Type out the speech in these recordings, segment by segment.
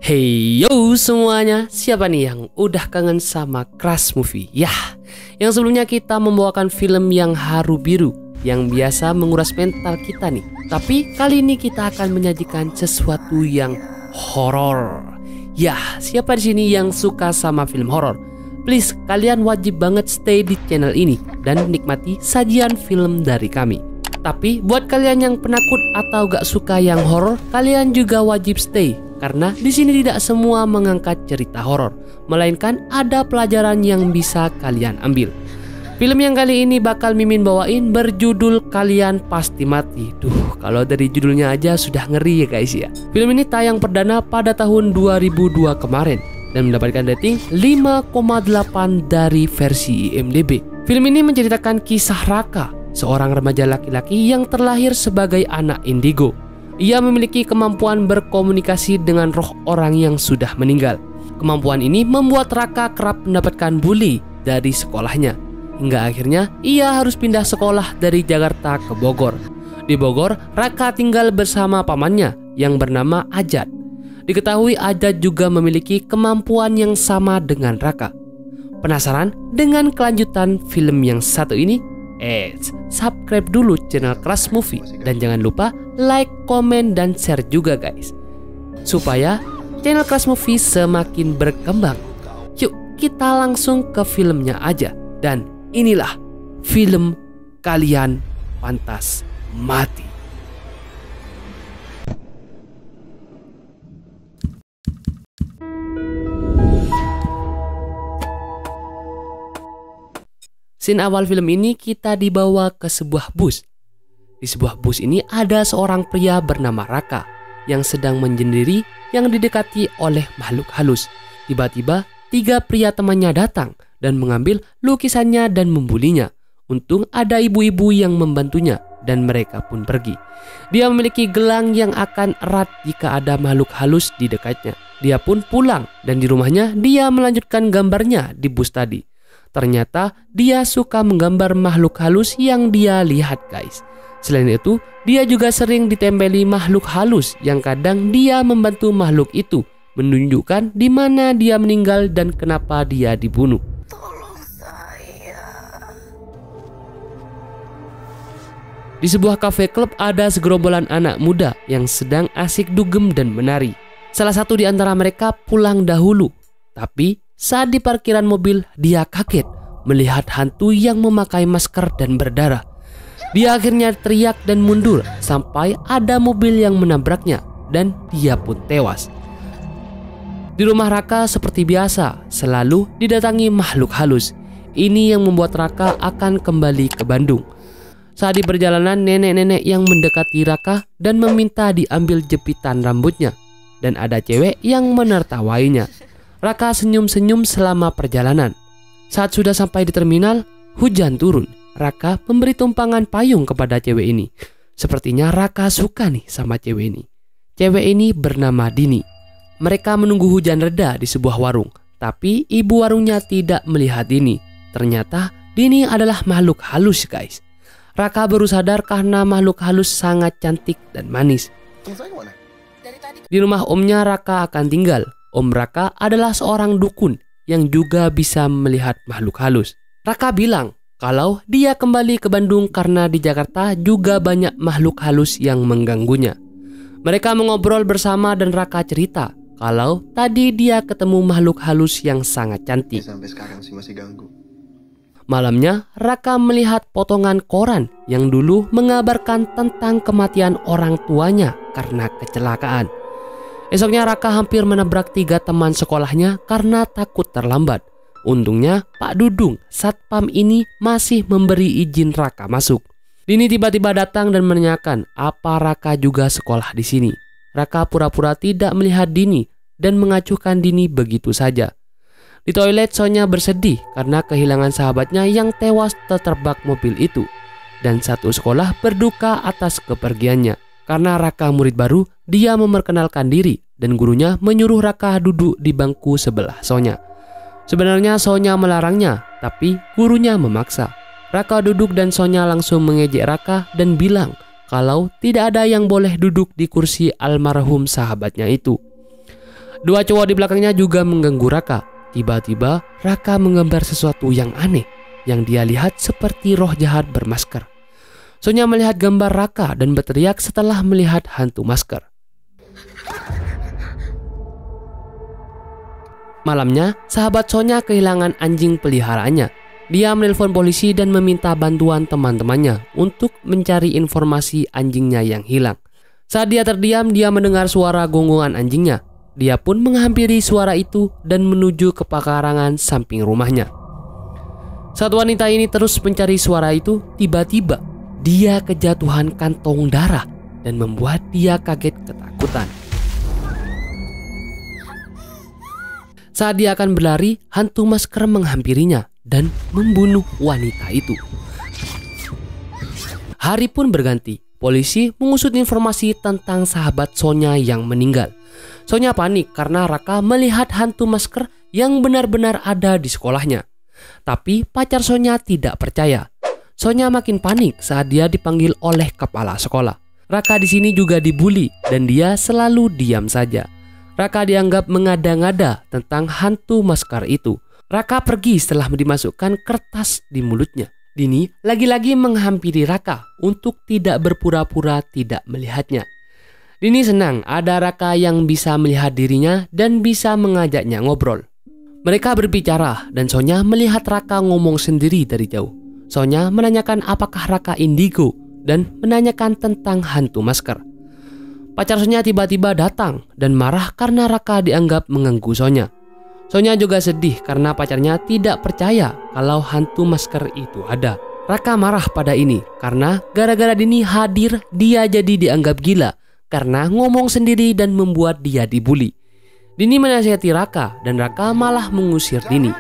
Hey yo semuanya, siapa nih yang udah kangen sama Crush Movie? Yah, yang sebelumnya kita membawakan film yang haru biru, yang biasa menguras mental kita nih. Tapi kali ini kita akan menyajikan sesuatu yang horor. Yah, siapa di sini yang suka sama film horor? Please, kalian wajib banget stay di channel ini dan nikmati sajian film dari kami. Tapi buat kalian yang penakut atau gak suka yang horor, kalian juga wajib stay. Karena di sini tidak semua mengangkat cerita horor, melainkan ada pelajaran yang bisa kalian ambil. Film yang kali ini bakal Mimin bawain berjudul Kalian Pasti Mati. Duh, kalau dari judulnya aja sudah ngeri ya guys ya. Film ini tayang perdana pada tahun 2002 kemarin dan mendapatkan rating 5,8 dari versi IMDb. Film ini menceritakan kisah Raka, seorang remaja laki-laki yang terlahir sebagai anak indigo. Ia memiliki kemampuan berkomunikasi dengan roh orang yang sudah meninggal. Kemampuan ini membuat Raka kerap mendapatkan bully dari sekolahnya. Hingga akhirnya ia harus pindah sekolah dari Jakarta ke Bogor. Di Bogor, Raka tinggal bersama pamannya yang bernama Ajat. Diketahui Ajat juga memiliki kemampuan yang sama dengan Raka. Penasaran dengan kelanjutan film yang satu ini? Subscribe dulu channel Crush Movie dan jangan lupa like, komen, dan share juga guys, supaya channel Crush Movie semakin berkembang. Yuk kita langsung ke filmnya aja. Dan inilah film Kalian Pantas Mati. Scene awal film ini kita dibawa ke sebuah bus. Di sebuah bus ini ada seorang pria bernama Raka yang sedang menyendiri yang didekati oleh makhluk halus. Tiba-tiba 3 pria temannya datang dan mengambil lukisannya dan membulinya. Untung ada ibu-ibu yang membantunya dan mereka pun pergi. Dia memiliki gelang yang akan erat jika ada makhluk halus di dekatnya. Dia pun pulang dan di rumahnya dia melanjutkan gambarnya di bus tadi. Ternyata dia suka menggambar makhluk halus yang dia lihat guys. Selain itu, dia juga sering ditempeli makhluk halus yang kadang dia membantu makhluk itu, menunjukkan di mana dia meninggal dan kenapa dia dibunuh. Tolong saya. Di sebuah cafe club ada segerombolan anak muda yang sedang asik dugem dan menari. Salah satu di antara mereka pulang dahulu, tapi saat di parkiran mobil, dia kaget melihat hantu yang memakai masker dan berdarah. Dia akhirnya teriak dan mundur sampai ada mobil yang menabraknya dan dia pun tewas. Di rumah Raka seperti biasa, selalu didatangi makhluk halus. Ini yang membuat Raka akan kembali ke Bandung. Saat di perjalanan, nenek-nenek yang mendekati Raka dan meminta diambil jepitan rambutnya. Dan ada cewek yang menertawainya. Raka senyum-senyum selama perjalanan. Saat sudah sampai di terminal, hujan turun. Raka memberi tumpangan payung kepada cewek ini. Sepertinya Raka suka nih sama cewek ini. Cewek ini bernama Dini. Mereka menunggu hujan reda di sebuah warung. Tapi ibu warungnya tidak melihat Dini. Ternyata Dini adalah makhluk halus guys. Raka baru sadar karena makhluk halus sangat cantik dan manis. Di rumah omnya Raka akan tinggal. Om Raka adalah seorang dukun yang juga bisa melihat makhluk halus. Raka bilang kalau dia kembali ke Bandung karena di Jakarta juga banyak makhluk halus yang mengganggunya. Mereka mengobrol bersama dan Raka cerita kalau tadi dia ketemu makhluk halus yang sangat cantik. Sampai sekarang sih masih ganggu. Malamnya Raka melihat potongan koran yang dulu mengabarkan tentang kematian orang tuanya karena kecelakaan. Esoknya Raka hampir menabrak 3 teman sekolahnya karena takut terlambat. Untungnya Pak Dudung, satpam ini masih memberi izin Raka masuk. Dini tiba-tiba datang dan menanyakan apa Raka juga sekolah di sini. Raka pura-pura tidak melihat Dini dan mengacuhkan Dini begitu saja. Di toilet Sonya bersedih karena kehilangan sahabatnya yang tewas terterbak mobil itu. Dan satu sekolah berduka atas kepergiannya. Karena Raka murid baru, dia memperkenalkan diri dan gurunya menyuruh Raka duduk di bangku sebelah Sonya. Sebenarnya Sonya melarangnya, tapi gurunya memaksa. Raka duduk dan Sonya langsung mengejek Raka dan bilang kalau tidak ada yang boleh duduk di kursi almarhum sahabatnya itu. Dua cowok di belakangnya juga mengganggu Raka. Tiba-tiba Raka menggambar sesuatu yang aneh yang dia lihat seperti roh jahat bermasker. Sonya melihat gambar Raka dan berteriak setelah melihat hantu masker. Malamnya, sahabat Sonya kehilangan anjing peliharaannya. Dia menelpon polisi dan meminta bantuan teman-temannya untuk mencari informasi anjingnya yang hilang. Saat dia terdiam, dia mendengar suara gonggongan anjingnya. Dia pun menghampiri suara itu dan menuju ke pekarangan samping rumahnya. Saat wanita ini terus mencari suara itu, tiba-tiba dia kejatuhan kantong darah dan membuat dia kaget ketakutan. Saat dia akan berlari, hantu masker menghampirinya dan membunuh wanita itu. Hari pun berganti. Polisi mengusut informasi tentang sahabat Sonya yang meninggal. Sonya panik karena Raka melihat hantu masker yang benar-benar ada di sekolahnya. Tapi pacar Sonya tidak percaya. Sonya makin panik saat dia dipanggil oleh kepala sekolah. Raka di sini juga dibully dan dia selalu diam saja. Raka dianggap mengada-ngada tentang hantu masker itu. Raka pergi setelah dimasukkan kertas di mulutnya. Dini lagi-lagi menghampiri Raka untuk tidak berpura-pura tidak melihatnya. Dini senang ada Raka yang bisa melihat dirinya dan bisa mengajaknya ngobrol. Mereka berbicara dan Sonya melihat Raka ngomong sendiri dari jauh. Sonya menanyakan apakah Raka indigo dan menanyakan tentang hantu masker. Pacar Sonya tiba-tiba datang dan marah karena Raka dianggap mengganggu Sonya. Sonya juga sedih karena pacarnya tidak percaya kalau hantu masker itu ada. Raka marah pada ini karena gara-gara Dini hadir dia jadi dianggap gila karena ngomong sendiri dan membuat dia dibully. Dini menasihati Raka dan Raka malah mengusir Dini.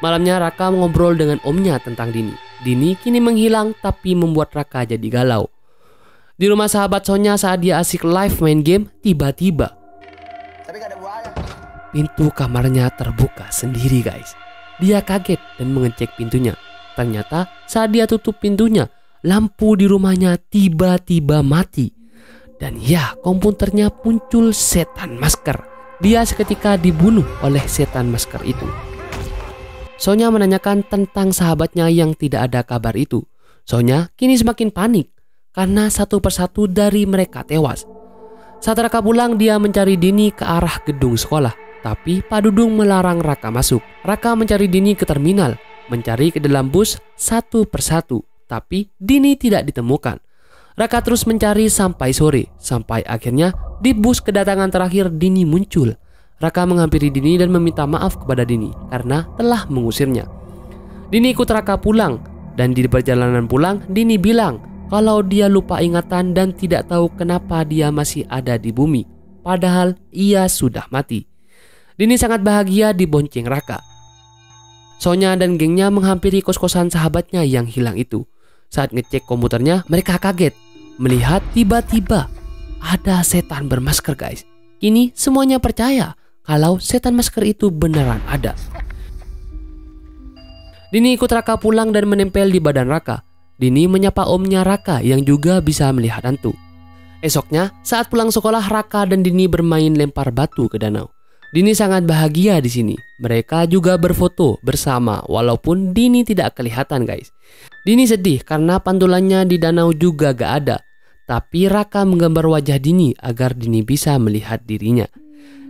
Malamnya Raka ngobrol dengan omnya tentang Dini. Dini kini menghilang tapi membuat Raka jadi galau. Di rumah sahabat Sonya saat dia asik live main game, tiba-tiba pintu kamarnya terbuka sendiri guys. Dia kaget dan mengecek pintunya. Ternyata saat dia tutup pintunya, lampu di rumahnya tiba-tiba mati. Dan ya, komputernya muncul setan masker. Dia seketika dibunuh oleh setan masker itu. Sonya menanyakan tentang sahabatnya yang tidak ada kabar itu. Sonya kini semakin panik karena satu persatu dari mereka tewas. Saat Raka pulang, dia mencari Dini ke arah gedung sekolah. Tapi Pak Dudung melarang Raka masuk. Raka mencari Dini ke terminal, mencari ke dalam bus satu persatu. Tapi Dini tidak ditemukan. Raka terus mencari sampai sore. Sampai akhirnya di bus kedatangan terakhir Dini muncul. Raka menghampiri Dini dan meminta maaf kepada Dini karena telah mengusirnya. Dini ikut Raka pulang. Dan di perjalanan pulang Dini bilang kalau dia lupa ingatan dan tidak tahu kenapa dia masih ada di bumi. Padahal ia sudah mati. Dini sangat bahagia dibonceng Raka. Sonya dan gengnya menghampiri kos-kosan sahabatnya yang hilang itu. Saat ngecek komputernya, mereka kaget melihat tiba-tiba ada setan bermasker guys. Kini semuanya percaya kalau setan masker itu beneran ada. Dini ikut Raka pulang dan menempel di badan Raka. Dini menyapa omnya Raka yang juga bisa melihat hantu. Esoknya, saat pulang sekolah, Raka dan Dini bermain lempar batu ke danau. Dini sangat bahagia di sini. Mereka juga berfoto bersama walaupun Dini tidak kelihatan guys. Dini sedih karena pantulannya di danau juga gak ada. Tapi Raka menggambar wajah Dini agar Dini bisa melihat dirinya.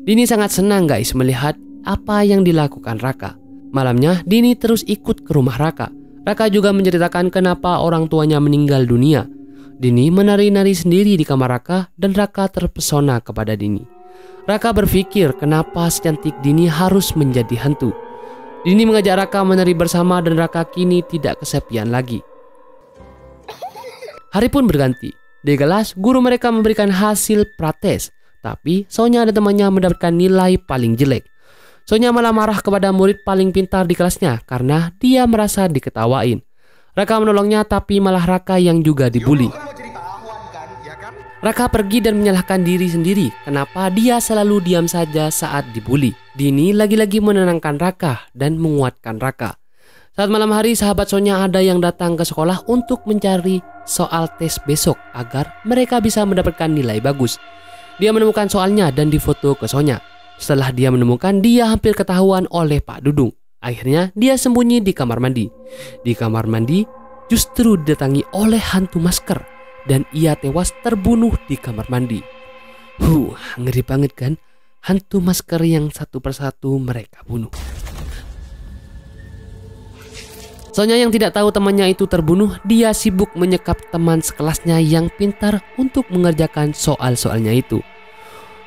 Dini sangat senang guys melihat apa yang dilakukan Raka. Malamnya Dini terus ikut ke rumah Raka. Raka juga menceritakan kenapa orang tuanya meninggal dunia. Dini menari-nari sendiri di kamar Raka dan Raka terpesona kepada Dini. Raka berpikir kenapa secantik Dini harus menjadi hantu. Dini mengajak Raka menari bersama dan Raka kini tidak kesepian lagi. Hari pun berganti. Di kelas, guru mereka memberikan hasil prates. Tapi Sonya dan temannya mendapatkan nilai paling jelek. Sonya malah marah kepada murid paling pintar di kelasnya karena dia merasa diketawain. Raka menolongnya tapi malah Raka yang juga dibully. Raka pergi dan menyalahkan diri sendiri kenapa dia selalu diam saja saat dibully. Dini lagi-lagi menenangkan Raka dan menguatkan Raka. Saat malam hari, sahabat Sonya ada yang datang ke sekolah untuk mencari soal tes besok agar mereka bisa mendapatkan nilai bagus. Dia menemukan soalnya dan difoto ke Sonya. Setelah dia menemukan dia hampir ketahuan oleh Pak Dudung. Akhirnya dia sembunyi di kamar mandi. Di kamar mandi justru didatangi oleh hantu masker dan ia tewas terbunuh di kamar mandi. Ngeri banget kan? Hantu masker yang satu persatu mereka bunuh. Sonya yang tidak tahu temannya itu terbunuh, dia sibuk menyekap teman sekelasnya yang pintar untuk mengerjakan soal-soalnya itu.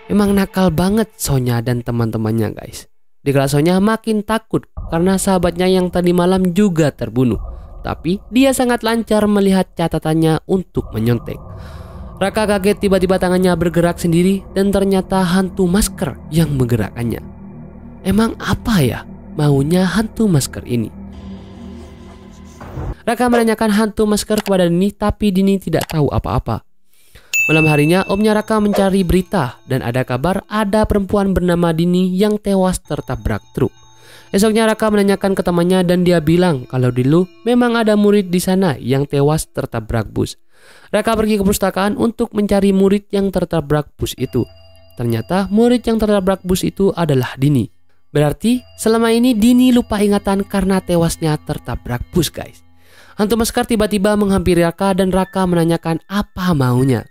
Emang nakal banget Sonya dan teman-temannya guys. Di kelas Sonya makin takut karena sahabatnya yang tadi malam juga terbunuh. Tapi dia sangat lancar melihat catatannya untuk menyontek. Raka kaget tiba-tiba tangannya bergerak sendiri dan ternyata hantu masker yang menggerakkannya. Emang apa ya maunya hantu masker ini? Raka menanyakan hantu masker kepada Dini, tapi Dini tidak tahu apa-apa. Malam harinya omnya Raka mencari berita dan ada kabar ada perempuan bernama Dini yang tewas tertabrak truk. Esoknya Raka menanyakan ke temannya dan dia bilang kalau dulu memang ada murid di sana yang tewas tertabrak bus. Raka pergi ke perpustakaan untuk mencari murid yang tertabrak bus itu. Ternyata murid yang tertabrak bus itu adalah Dini. Berarti selama ini Dini lupa ingatan karena tewasnya tertabrak bus guys. Hantu masker tiba-tiba menghampiri Raka dan Raka menanyakan apa maunya.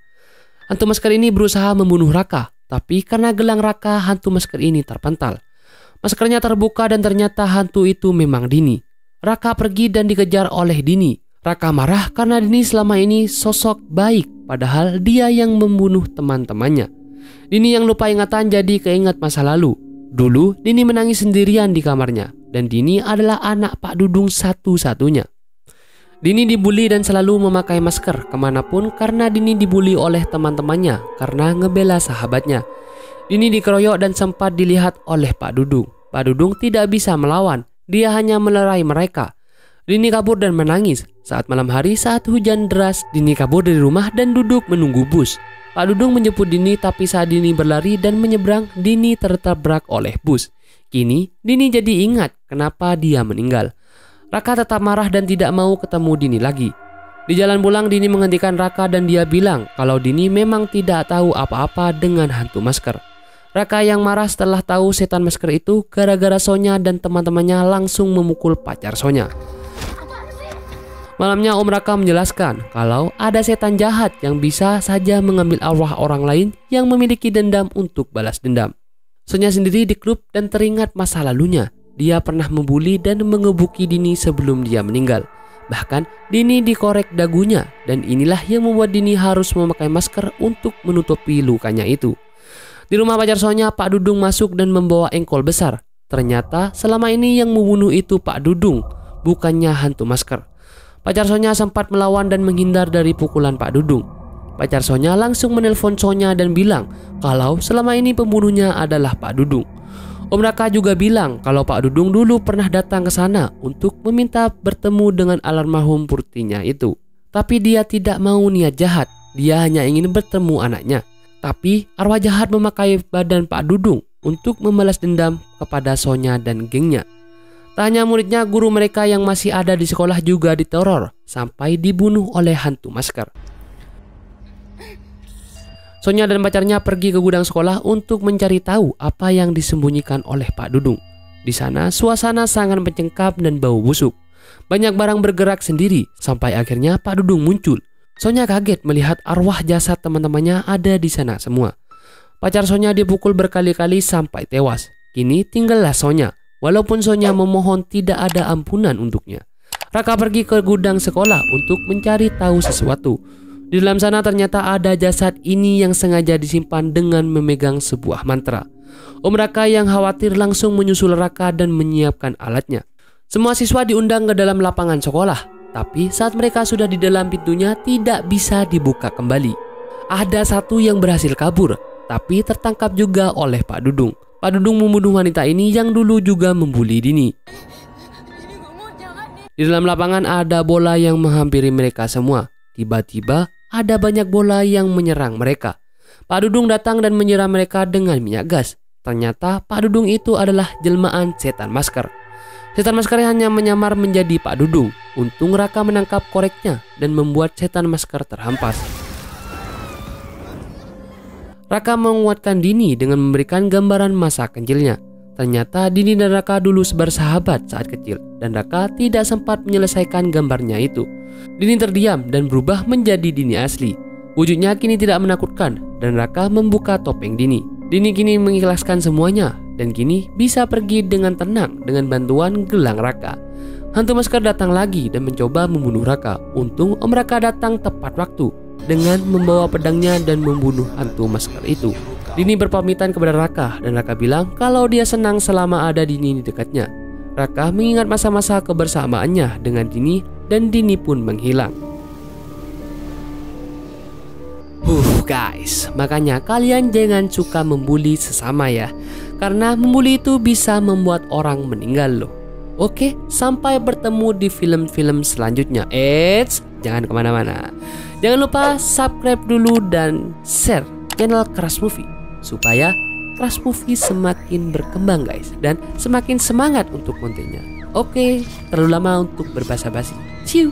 Hantu masker ini berusaha membunuh Raka, tapi karena gelang Raka hantu masker ini terpental. Maskernya terbuka dan ternyata hantu itu memang Dini. Raka pergi dan dikejar oleh Dini. Raka marah karena Dini selama ini sosok baik, padahal dia yang membunuh teman-temannya. Dini yang lupa ingatan jadi keingat masa lalu. Dulu Dini menangis sendirian di kamarnya dan Dini adalah anak Pak Dudung satu-satunya. Dini dibully dan selalu memakai masker kemanapun karena Dini dibully oleh teman-temannya karena ngebela sahabatnya. Dini dikeroyok dan sempat dilihat oleh Pak Dudung. Pak Dudung tidak bisa melawan, dia hanya melerai mereka. Dini kabur dan menangis. Saat malam hari saat hujan deras, Dini kabur dari rumah dan duduk menunggu bus. Pak Dudung menjemput Dini, tapi saat Dini berlari dan menyeberang, Dini tertabrak oleh bus. Kini Dini jadi ingat kenapa dia meninggal. Raka tetap marah dan tidak mau ketemu Dini lagi. Di jalan pulang Dini menghentikan Raka dan dia bilang kalau Dini memang tidak tahu apa-apa dengan hantu masker. Raka yang marah setelah tahu setan masker itu gara-gara Sonya dan teman-temannya langsung memukul pacar Sonya. Malamnya Om Raka menjelaskan kalau ada setan jahat yang bisa saja mengambil arwah orang lain yang memiliki dendam untuk balas dendam. Sonya sendiri dikelup dan teringat masa lalunya. Dia pernah membuli dan mengebuki Dini sebelum dia meninggal. Bahkan Dini dikorek dagunya dan inilah yang membuat Dini harus memakai masker untuk menutupi lukanya itu. Di rumah pacar Sonya, Pak Dudung masuk dan membawa engkol besar. Ternyata selama ini yang membunuh itu Pak Dudung, bukannya hantu masker. Pacar Sonya sempat melawan dan menghindar dari pukulan Pak Dudung. Pacar Sonya langsung menelpon Sonya dan bilang kalau selama ini pembunuhnya adalah Pak Dudung. Om Raka juga bilang kalau Pak Dudung dulu pernah datang ke sana untuk meminta bertemu dengan almarhum purtinya itu. Tapi dia tidak mau niat jahat, dia hanya ingin bertemu anaknya. Tapi arwah jahat memakai badan Pak Dudung untuk membalas dendam kepada Sonya dan gengnya. Tak hanya muridnya, guru mereka yang masih ada di sekolah juga diteror sampai dibunuh oleh hantu masker. Sonya dan pacarnya pergi ke gudang sekolah untuk mencari tahu apa yang disembunyikan oleh Pak Dudung. Di sana suasana sangat mencengkam dan bau busuk. Banyak barang bergerak sendiri sampai akhirnya Pak Dudung muncul. Sonya kaget melihat arwah jasad teman-temannya ada di sana semua. Pacar Sonya dipukul berkali-kali sampai tewas. Kini tinggallah Sonya, walaupun Sonya memohon tidak ada ampunan untuknya. Raka pergi ke gudang sekolah untuk mencari tahu sesuatu. Di dalam sana ternyata ada jasad ini yang sengaja disimpan dengan memegang sebuah mantra. Om Raka yang khawatir langsung menyusul Raka dan menyiapkan alatnya. Semua siswa diundang ke dalam lapangan sekolah, tapi saat mereka sudah di dalam pintunya tidak bisa dibuka kembali. Ada satu yang berhasil kabur, tapi tertangkap juga oleh Pak Dudung. Pak Dudung membunuh wanita ini yang dulu juga membuli Dini. Di dalam lapangan ada bola yang menghampiri mereka semua. Tiba-tiba ada banyak bola yang menyerang mereka. Pak Dudung datang dan menyiram mereka dengan minyak gas. Ternyata Pak Dudung itu adalah jelmaan setan masker. Setan masker hanya menyamar menjadi Pak Dudung. Untung Raka menangkap koreknya dan membuat setan masker terhempas. Raka menguatkan Dini dengan memberikan gambaran masa kecilnya. Ternyata Dini dan Raka dulu bersahabat saat kecil, dan Raka tidak sempat menyelesaikan gambarnya itu. Dini terdiam dan berubah menjadi Dini asli. Wujudnya kini tidak menakutkan, dan Raka membuka topeng Dini. Dini kini mengikhlaskan semuanya, dan kini bisa pergi dengan tenang dengan bantuan gelang Raka. Hantu masker datang lagi dan mencoba membunuh Raka. Untung Om Raka datang tepat waktu dengan membawa pedangnya dan membunuh hantu masker itu. Dini berpamitan kepada Raka, dan Raka bilang kalau dia senang selama ada Dini di dekatnya. Raka mengingat masa-masa kebersamaannya dengan Dini, dan Dini pun menghilang. Guys, makanya kalian jangan suka membuli sesama ya, karena membuli itu bisa membuat orang meninggal loh. Oke, sampai bertemu di film-film selanjutnya. Jangan kemana-mana. Jangan lupa subscribe dulu dan share channel Crush Movie supaya Crush Movie semakin berkembang guys, dan semakin semangat untuk kontennya. Oke, terlalu lama untuk berbasa-basi. See you.